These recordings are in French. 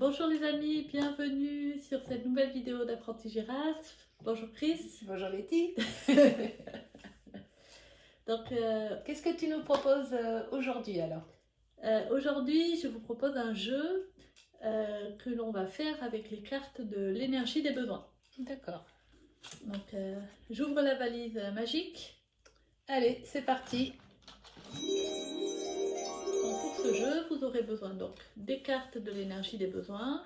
Bonjour les amis, bienvenue sur cette nouvelle vidéo d'Apprenti Girafe. Bonjour Chris. Bonjour Letty. Donc Qu'est-ce que tu nous proposes aujourd'hui alors? aujourd'hui je vous propose un jeu que l'on va faire avec les cartes de l'énergie des besoins. D'accord. Donc j'ouvre la valise magique. Allez, c'est parti. Donc, pour ce jeu, vous aurez besoin donc des cartes de l'énergie des besoins.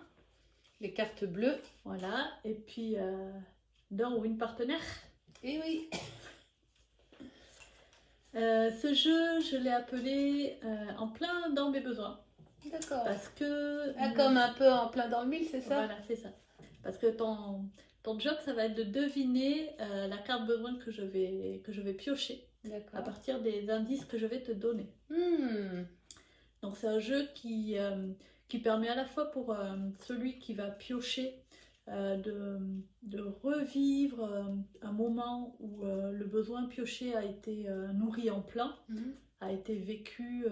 Les cartes bleues. Voilà, et puis d'un ou une partenaire. Eh oui. Ce jeu, je l'ai appelé en plein dans mes besoins. D'accord. Parce que... Comme un peu en plein dans le mille, c'est ça? Voilà, c'est ça. Parce que ton job, ça va être de deviner la carte besoin que je vais piocher à D'accord. partir des indices que je vais te donner. Donc c'est un jeu qui permet à la fois pour celui qui va piocher de revivre un moment où le besoin pioché a été nourri en plein, a été vécu,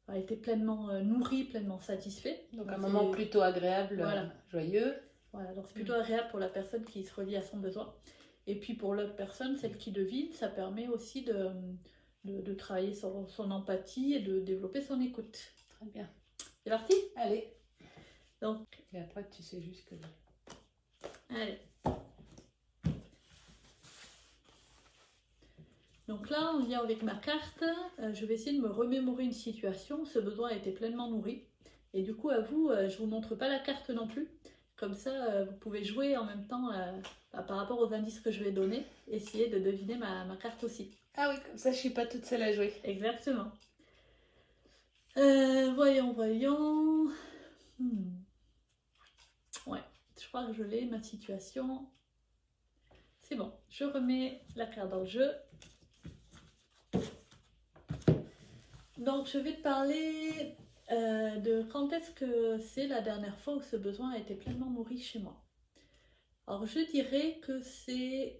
a été pleinement nourri, pleinement satisfait. Donc un moment plutôt agréable, voilà. Joyeux. Voilà, donc c'est plutôt agréable pour la personne qui se relie à son besoin. Et puis pour l'autre personne, celle qui devine, ça permet aussi de travailler son empathie et de développer son écoute. Très bien. C'est parti? Allez. Donc, et après, tu sais juste que... allez. Donc là, on vient avec ma carte. Je vais essayer de me remémorer une situation. Ce besoin a été pleinement nourri. Et du coup, à vous, je ne vous montre pas la carte non plus. Comme ça, vous pouvez jouer en même temps par rapport aux indices que je vais donner. Essayer de deviner ma carte aussi. Ah oui, comme ça, je ne suis pas toute seule à jouer. Exactement. Voyons. Ouais, je crois que je l'ai, ma situation. C'est bon, je remets la carte dans le jeu. Donc, je vais te parler de quand est-ce que c'est la dernière fois où ce besoin a été pleinement nourri chez moi. Alors, je dirais que c'est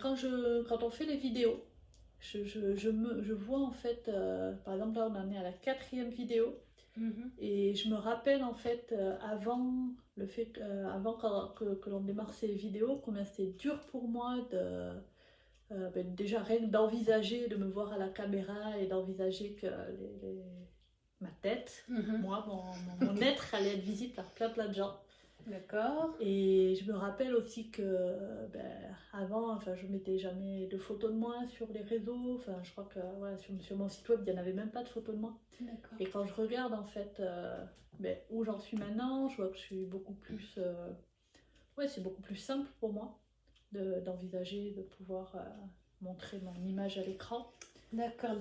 quand on fait les vidéos. Je vois en fait, par exemple là on en est à la 4e vidéo, et je me rappelle en fait avant que l'on démarre ces vidéos, combien c'était dur pour moi déjà rien que d'envisager de me voir à la caméra et d'envisager que ma tête, moi, mon être allait être visible par plein de gens. D'accord. Et je me rappelle aussi que avant, je mettais jamais de photos de moi sur les réseaux. Je crois que voilà, sur mon site web, il n'y en avait même pas de photos de moi. D'accord. Et quand je regarde en fait où j'en suis maintenant, je vois que je suis beaucoup plus... c'est beaucoup plus simple pour moi d'envisager de pouvoir montrer mon image à l'écran. D'accord.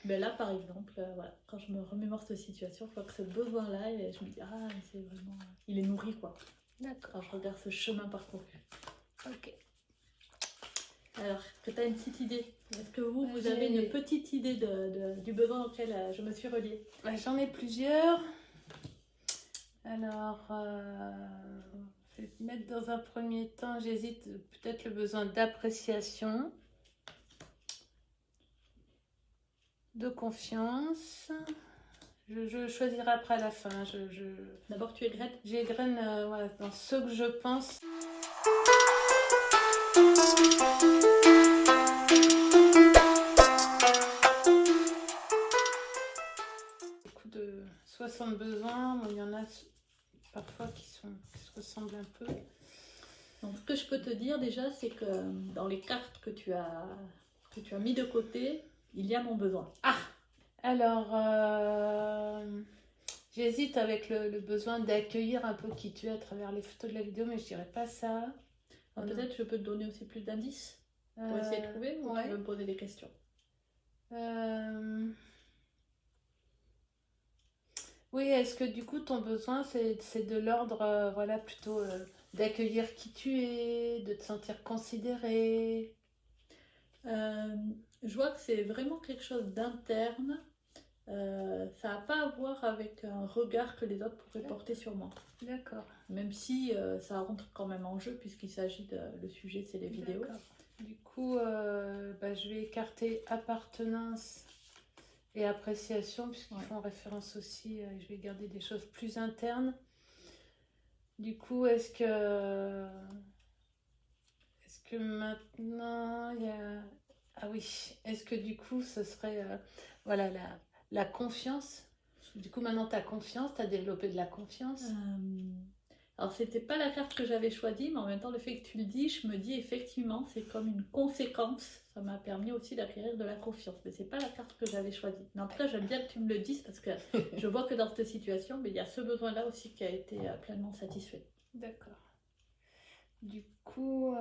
Là par exemple, voilà, quand je me remémore cette situation, je vois que ce besoin-là, et je me dis, ah, c'est vraiment... il est nourri, quoi. D'accord. Quand je regarde ce chemin parcouru. Ok. Alors, est-ce que tu as une petite idée? Est-ce que vous avez une petite idée du besoin auquel je me suis reliée? J'en ai plusieurs. Alors, je vais te mettre dans un premier temps, j'hésite, peut-être le besoin d'appréciation, de confiance. Je choisirai après à la fin. D'abord, tu égrènes? J'égrène dans ce que je pense. Beaucoup de 60 besoins, il y en a parfois qui se ressemblent un peu. Donc, ce que je peux te dire déjà, c'est que dans les cartes que tu as mis de côté, il y a mon besoin. Ah! Alors, j'hésite avec le besoin d'accueillir un peu qui tu es à travers les photos de la vidéo, mais je dirais pas ça. Peut-être je peux te donner aussi plus d'indices pour essayer de trouver, ou tu veux me poser des questions? Oui, est-ce que du coup ton besoin c'est de l'ordre plutôt d'accueillir qui tu es, de te sentir considéré? Je vois que c'est vraiment quelque chose d'interne. Ça n'a pas à voir avec un regard que les autres pourraient porter sur moi. D'accord. Même si ça rentre quand même en jeu, puisqu'il s'agit le sujet, c'est les vidéos. Du coup, je vais écarter appartenance et appréciation, puisqu'ils Ouais. font référence aussi, je vais garder des choses plus internes. Du coup, est-ce que maintenant il y a... Ah oui, est-ce que du coup ce serait voilà, la confiance? Du coup, maintenant tu as confiance, tu as développé de la confiance. Alors, c'était pas la carte que j'avais choisie, mais en même temps, le fait que tu le dis, je me dis effectivement, c'est comme une conséquence. Ça m'a permis aussi d'acquérir de la confiance. Mais c'est pas la carte que j'avais choisie. Mais en tout cas, j'aime bien que tu me le dises parce que je vois que dans cette situation, mais il y a ce besoin-là aussi qui a été pleinement satisfait. D'accord. Du coup,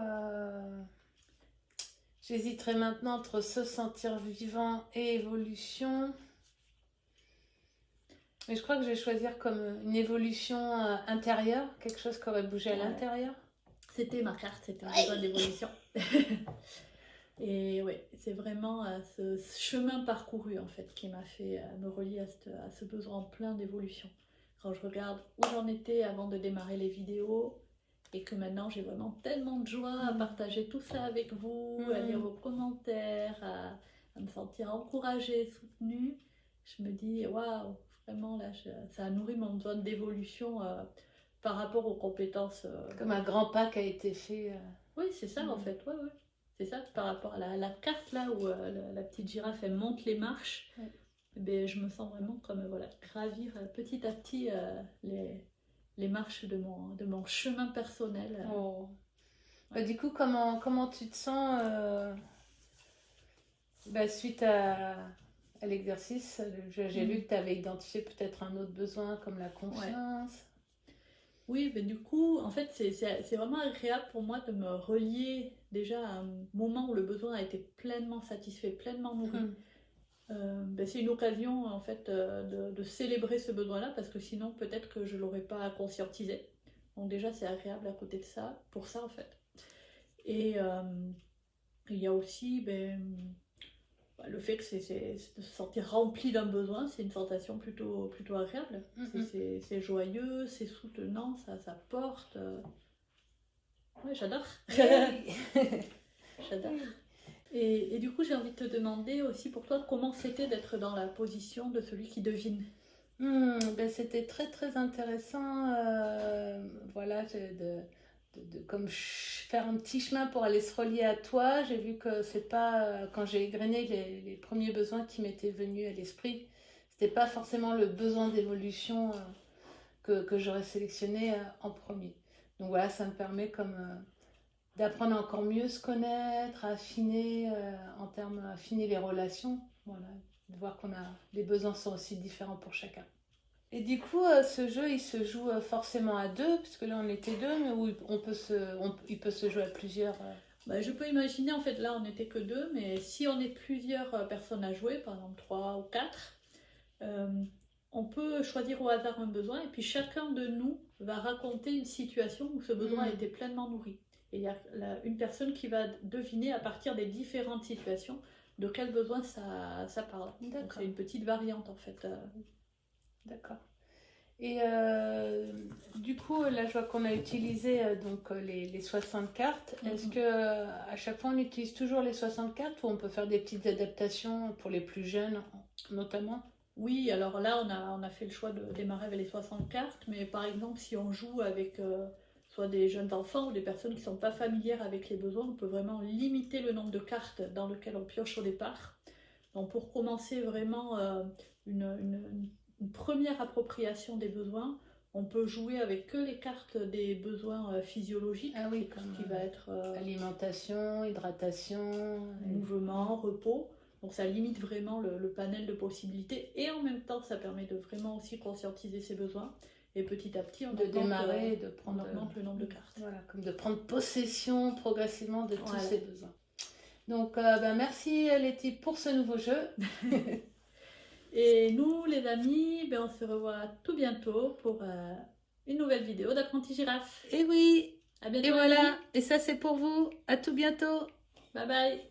j'hésiterai maintenant entre se sentir vivant et évolution. Mais je crois que je vais choisir comme une évolution intérieure, quelque chose qui aurait bougé à l'intérieur. C'était ma carte, c'était un besoin d'évolution. Et oui, c'est vraiment ce chemin parcouru en fait qui m'a fait me relier à ce besoin plein d'évolution. Quand je regarde où j'en étais avant de démarrer les vidéos et que maintenant j'ai vraiment tellement de joie à partager tout ça avec vous, à lire vos commentaires, à me sentir encouragée, soutenue, je me dis waouh, vraiment là, ça a nourri mon besoin d'évolution par rapport aux compétences. Comme un grand pas qui a été fait. Oui, c'est ça en fait, ouais. C'est ça, par rapport à la carte là où la petite girafe elle monte les marches, ben, je me sens vraiment comme voilà, gravir petit à petit les marches de mon chemin personnel. Oh. Bah, du coup, comment tu te sens suite à l'exercice? J'ai lu que tu avais identifié peut-être un autre besoin comme la confiance. Oui, mais du coup, en fait, c'est vraiment agréable pour moi de me relier déjà à un moment où le besoin a été pleinement satisfait, pleinement nourri. C'est une occasion en fait de célébrer ce besoin-là parce que sinon peut-être que je ne l'aurais pas conscientisé. Donc déjà c'est agréable à côté de ça, pour ça en fait. Et il y a aussi le fait que c'est de se sentir rempli d'un besoin, c'est une sensation plutôt agréable. C'est joyeux, c'est soutenant, ça porte. Ouais, j'adore. J'adore. Et du coup, j'ai envie de te demander aussi pour toi comment c'était d'être dans la position de celui qui devine. C'était très très intéressant, voilà, comme faire un petit chemin pour aller se relier à toi. J'ai vu que c'est pas, quand j'ai égrené les premiers besoins qui m'étaient venus à l'esprit, c'était pas forcément le besoin d'évolution que j'aurais sélectionné en premier. Donc voilà, ça me permet comme d'apprendre à encore mieux se connaître, à affiner affiner les relations, voilà, de voir qu'on a les besoins sont aussi différents pour chacun. Et du coup, ce jeu, il se joue forcément à deux, puisque là on était deux, mais où il peut se jouer à plusieurs. Je peux imaginer, en fait, là on n'était que deux, mais si on est plusieurs personnes à jouer, par exemple 3 ou 4, on peut choisir au hasard un besoin, et puis chacun de nous va raconter une situation où ce besoin a été pleinement nourri. Et il y a une personne qui va deviner à partir des différentes situations de quel besoin ça parle. Donc c'est une petite variante en fait. D'accord. Et du coup, là je vois qu'on a utilisé donc les 60 cartes. Est-ce que à chaque fois on utilise toujours les 60 cartes ou on peut faire des petites adaptations pour les plus jeunes notamment? Oui, alors là on a fait le choix de démarrer avec les 60 cartes, mais par exemple si on joue avec soit des jeunes enfants ou des personnes qui ne sont pas familières avec les besoins, on peut vraiment limiter le nombre de cartes dans lequel on pioche au départ. Donc pour commencer vraiment une première appropriation des besoins, on peut jouer avec que les cartes des besoins physiologiques, comme qui va être alimentation, hydratation, mouvement, repos. Donc ça limite vraiment le panel de possibilités et en même temps ça permet de vraiment aussi conscientiser ses besoins. Et petit à petit, on augmente le nombre de cartes. Voilà, comme de prendre possession progressivement de tous ces besoins. Donc, merci Letty pour ce nouveau jeu. Et nous, les amis, on se revoit tout bientôt pour une nouvelle vidéo d'Apprenti Girafe. Et oui, à bientôt. Et voilà, et ça c'est pour vous. À tout bientôt. Bye bye.